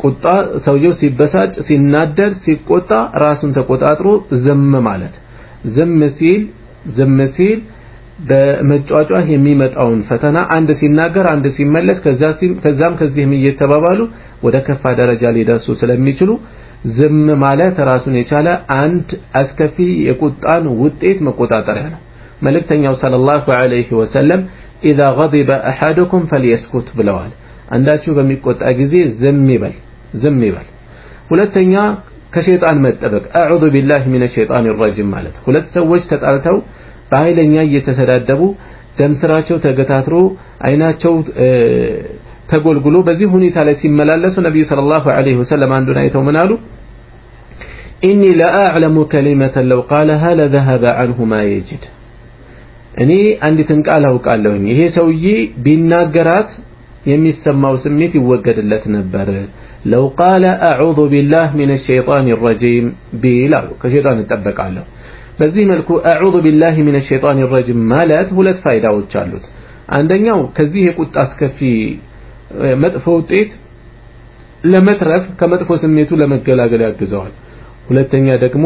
ቁጣ ሰውየው ሲበሳጭ ሲናደድ ሲቆጣ ራሱን ተቆጣጥሮ ዝም ማለት ዝም ሲል በመጫጫህ የሚመጣውን ፈተና አንድ ሲናገር አንድ ሲመለስ ከዛም ከዚህም እየተባባሉ ወደ ከፋ ደረጃ ሊደርሱ ስለሚችሉ ዝም ማለት ራሱን የቻለ አንድ አስከፊ የቁጣን ውጤት መቆጣጠሪያ ነው መልእክተኛው ሰለላሁ ዐለይሂ ወሰለም اذا غضب احدكم فليسكت ብለዋል አንዳችሁ በሚቆጣ ጊዜ ዝም ይበል ሁለተኛ ከሸይጣን መጠበቅ አዑዙ ቢላሂ ሚነ ሸይጣን الرجيم ማለት ሁለት ሰዎች ተጣልተው በኃይለኛ እየተሰዳደቡ ደም ስራቸው ተገታትሮ አይናቸው ተጎልጉሎ በዚህ ሁኔታ ላይ ሲመላለሱ ነብዩ ሰለላሁ ዐለይሂ ወሰለም አንዱን አይተው ምን አሉ ኢኒ ለአዕለሙ ከሊመተን ለው ቃለሃ ለذهب عنه ما يجد እኔ አንዲትን ቃል አውቃለሁኝ ይሄ ሰውዬ ቢናገራት የሚሰማው ስሜት ይወገድለት ነበር ለው ቃለ አዑዙ ቢላሂ ሚነ ሸይጣን الرجيم ቢላው ከሸይጣን ተጠበቃለሁ በዚህ መልኩ አዑዙ ቢላሂ ሚነ ሸይጣን الرجيم ማለት ሁለት ፋይዳዎች አሉት አንደኛው ከዚህ የቁጣ አስከፊ መጥፎ ውጤት ለመትረፍ ከመጥፎ ስሜቱ ለመገላገል ያግዘዋል ሁለተኛ ደግሞ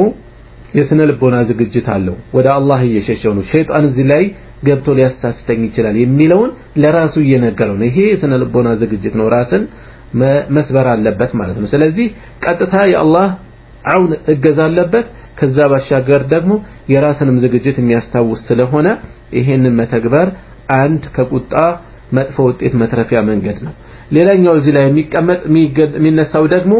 የስነ ልቦና ዝግጅት አለው ወደ አላህ እየሸሸው ነው ሸይጣን እዚህ ላይ ገብቶ ሊያሳስተኝ ይችላል የሚለውን ለራሱ እየነገረው ነው ይሄ የስነ ልቦና ዝግጅት ነው ራስን መስበር አለበት ማለት ነው ስለዚህ ቀጥታ የአላህ አውን እገዛ አለበት ከዛ ባሻገር ደግሞ የራስንም ዝግጅት የሚያስታውስ ስለሆነ ይሄንን መተግበር አንድ ከቁጣ መጥፎ ውጤት መትረፊያ መንገድ ነው ሌላኛው እዚህ ላይ የሚነሳው ደግሞ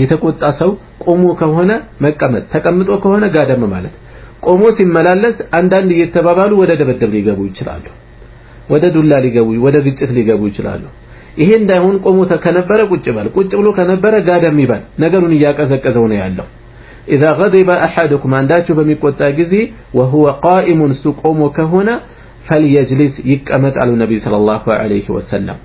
የተቆጣ ሰው ቆሞ ከሆነ መቀመጥ ተቀምጦ ከሆነ ጋደም ማለት ቆሞ ሲመላለስ አንዳንድ እየተባባሉ ወደ ደበደብ ሊገቡ ይችላሉ ወደ ዱላ ሊገቡ ወደ ግጭት ሊገቡ ይችላሉ ይሄ እንዳይሆን ቆሞ ከነበረ ቁጭ ብሎ ከነበረ ጋደም ይባል ነገሩን እያቀዘቀዘው ነው ያለው اذا غضب احدكم አንዳችሁ በሚቆጣ ጊዜ وهو قائم سقوم ከሆነ فليجلس يقمط على النبي صلى الله عليه وسلم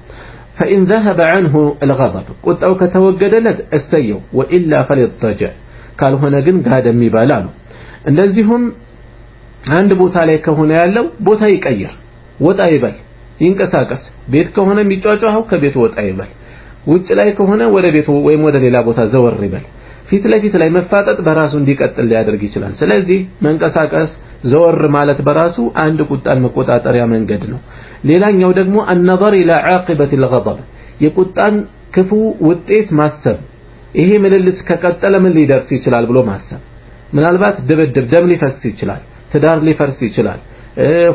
فإن ذهب عنه الغضب ቁጣው ከተወገደለት እሰየው وإلا فليضطجع ካልሆነ ግን ጋደም ይባል አሉ እንደዚሁም አንድ ቦታ ላይ ከሆነ ያለው ቦታ ይቀይር ወጣ ይበል ይንቀሳቀስ ቤት ከሆነ የሚጫጫው ከቤቱ ወጣ ይበል ውጭ ላይ ከሆነ ወደ ቤቱ ወይም ወደ ሌላ ቦታ ዘወር ይበል ፊት ለፊት ላይ መፋጠጥ በራሱ እንዲቀጥል ሊያደርግ ይችላል ስለዚህ መንቀሳቀስ ዘወር ማለት በራሱ አንድ ቁጣን መቆጣጠሪያ መንገድ ነው ሌላኛው ደግሞ النظر الى عاقبه الغضب የቁጣን ክፉ ውጤት ማሰብ ይሄ ምልልስ ከቀጠለ ምን ሊደርስ ይችላል ብሎ ማሰብ ምናልባት ድብድብ ደም ሊፈስ ይችላል ትዳር ሊፈርስ ይችላል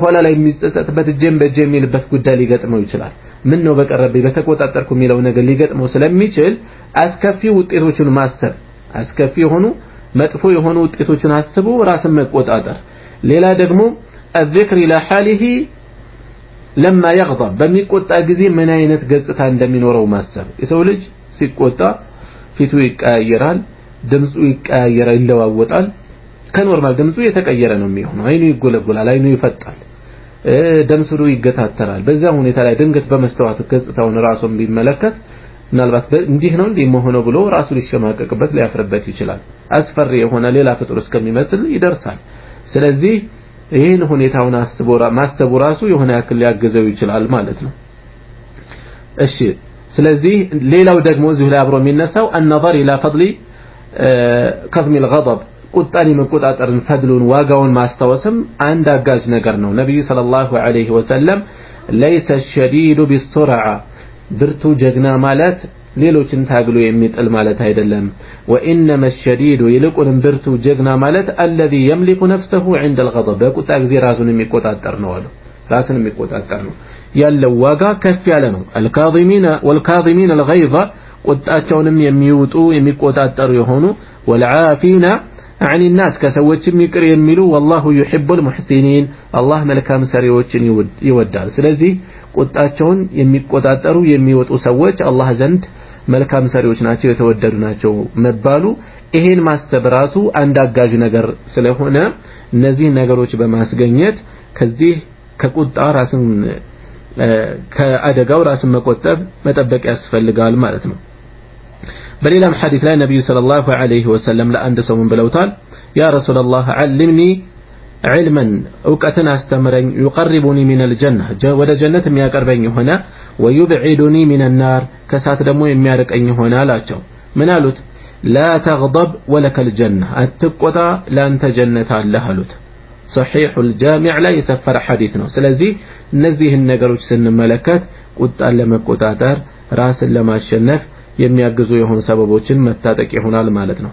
ኋላ ላይ የሚጸጸትበት ጀም በጀም የሚልበት ጉዳይ ሊገጥመው ይችላል ምን ነው በቀረበኝ በተቆጣጠርኩ የሚለው ነገር ሊገጥመው ስለሚችል አስከፊ ውጤቶችን ማሰብ አስከፊ የሆኑ መጥፎ የሆኑ ውጤቶችን አስቦ ራስን መቆጣጠር ሌላ ደግሞ الذكر الى حاله لما يغضب በሚቆጣ ጊዜ ምን አይነት ገጽታ እንደሚኖረው ማሰብ የሰው ልጅ ሲቆጣ ፊቱ ይቀያየራል ድምጹ ይቀያየራል ይለዋወጣል ከኖርማል ድምጹ የተቀየረ ነው የሚሆነው አይኑ ይጎለጎላል አይኑ ይፈጣል ደምስሩ ይገታተራል በዛ ሁኔታ ላይ ድንገት በመስተዋት ገጽታውን ራሱን ቢመለከት ምናልባት እንዲህ ነው እንደሆነ ብሎ ራሱ ሊሸማቀቅበት ሊያፍርበት ይችላል አስፈሪ የሆነ ሌላ ፍጡር እስከሚመስል ይደርሳል ስለዚህ ይሄን ሁኔታውን ማሰቡ ራሱ የሆነ ያክል ሊያገዘው ይችላል ማለት ነው እሺ ስለዚህ ሌላው ደግሞ እዚህ ላይ አብሮ የሚነሳው النظر الى فضل كظم الغضب ቁጣን መቆጣጠርን ፈድሉን ዋጋውን ማስተዋወስም አንድ አጋዥ ነገር ነው ነብዩ ሰለላሁ ዐለይሂ ወሰለም ليس الشديد بالسرعه ብርቱ ጀግና ማለት ሌሎችን ታግሎ የሚጥል ማለት አይደለም وانما الشديد ይልቁንም ብርቱ ጀግና ማለት الذي يملك نفسه عند الغضب በቁጣ ጊዜ ራሱን የሚቆጣጠር ነው አሉ ራስን የሚቆጣጠር ነው ያለው ዋጋ ከፍ ያለ ነው والكاظمين الغيظ ቁጣቸውንም የሚውጡ የሚቆጣጠሩ የሆኑ والعافين عن الناس ከሰዎችም ይቅር የሚሉ والله يحب المحسنين الله መልካም ሰሪዎችን ይወዳል ስለዚህ ቁጣቸውን የሚቆጣጠሩ የሚወጡ ሰዎች አላህ ዘንድ መልካም ሰሪዎች ናቸው የተወደዱ ናቸው መባሉ ይሄን ማሰብ ራሱ አንድ አጋዥ ነገር ስለሆነ እነዚህ ነገሮች በማስገኘት ከዚህ ከቁጣ ራስን ከአደጋው ራስን መጠበቅ ያስፈልጋል ማለት ነው በሌላም ሐዲስ ላይ ነብዩ ሰለላሁ ዐለይሂ ወሰለም ለአንድ ሰው ምን ብለውታል ያ ረሱላህ علمني علما እውቀትን አስተምረኝ يقربني من الجنه ወደ ጀነት የሚያቀርበኝ ሆነ ويبعدني من النار كسات دمو የሚያርቀኝ ይሆናል አላቸው ምን አሉት لا تغضب ولك الجنة አትቆጣ ላንተ ጀነት አለህ አሉት صحيح الجامع ላይ የሰፈረ ሐዲስ ነው ስለዚህ እነዚህን ነገሮች ስንመለከት ቁጣን ለመቆጣጠር ራስን ለማሸነፍ የሚያግዙ የሆኑ ሰበቦችን መታጠቅ ይሆናል ማለት ነው